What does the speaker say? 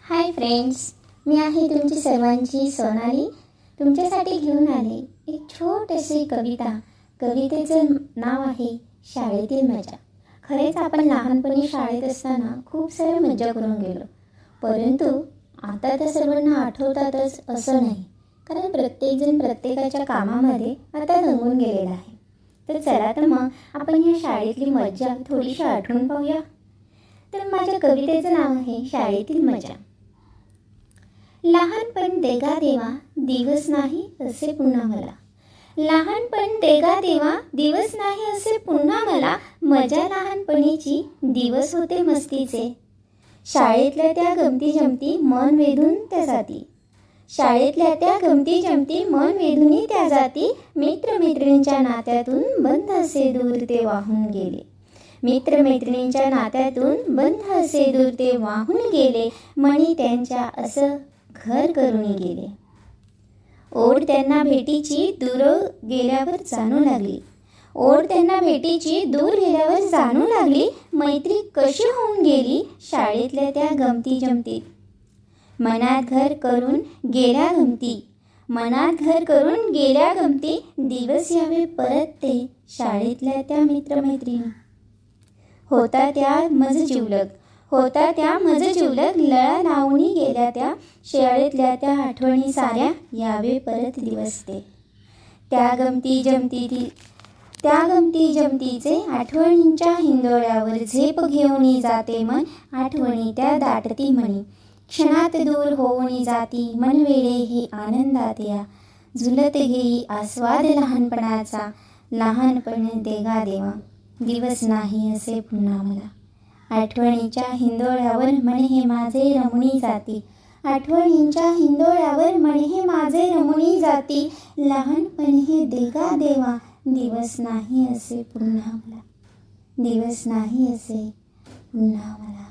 Hi friends, मी आहे तुमची सर्वांची सोनाली. तुमच्यासाठी घेऊन आले एक छोटीशी कविता. कवितेचं नाव आहे शाळेतील मजा. खरेच आपण लहानपणी शाळेत असताना खूप साऱ्या मजा करून गेलो, परंतु आता त्या सर्वांना आठवतातच असं नाही, कारण प्रत्येकजण प्रत्येकाच्या कामामध्ये आता रंगून गेलेला आहे. तर चला तर मग आपण या शाळेतली मजा थोडीशी आठवून पाहूया. तर माझ्या कवितेचं नाव आहे शाळेतील मजा. लहानपण देगा देवा दिवस नाही असे पुन्हा मला. लहानपण देगा देवा दिवस नाही असे पुन्हा मला. मजा लहानपणीची दिवस होते मस्तीचे. शाळेतल्या त्या गमती जमती मन वेधून त्या जाती. शाळेतल्या त्या गमती जमती मन वेधून त्या जाती. मित्रमैत्रिणींच्या नात्यातून बंध असे दूर ते वाहून गेले. मित्रमैत्रिणींच्या नात्यातून बंध असे दूर ते वाहून गेले. मनी त्यांच्या असं घर करून गेले. ओढ त्यांना भेटीची दूर गेल्यावर जाणू लागली. ओढ त्यांना भेटीची दूर गेल्यावर जाणू लागली. मैत्री कशी होऊन गेली शाळेतल्या त्या गमती जमतीत. मनात घर करून गेल्या गमती. मनात घर करून गेल्या गमती. दिवस यावे परत ते शाळेतल्या त्या मित्रमैत्रिणी. होता त्या मज जिवलग. होता त्या मज जिवलग. लळा लावून गेल्या त्या शाळेतल्या त्या आठवणी साऱ्या. यावे परत दिवस ते. त्या गमती जमतीचे आठवणींच्या हिंदोळ्यावर झेप घेऊन जाते मन. आठवणी त्या दाटती मनी. क्षणात दूर होऊन जाती मनवेळे हे आनंदात या. झुलत घेई आस्वाद लहानपणाचा. लहानपण देगा देवा दिवस नाही असे पुन्हा मला. आठवणीच्या हिंदोळ्यावर मन हे माझे रमणी जाती. आठवणींच्या हिंदोळ्यावर मन हे माझे रमणी जाती. लहानपण हे देगा देवा दिवस नाही असे पुन्हा मला. दिवस नाही असे पुन्हा मला.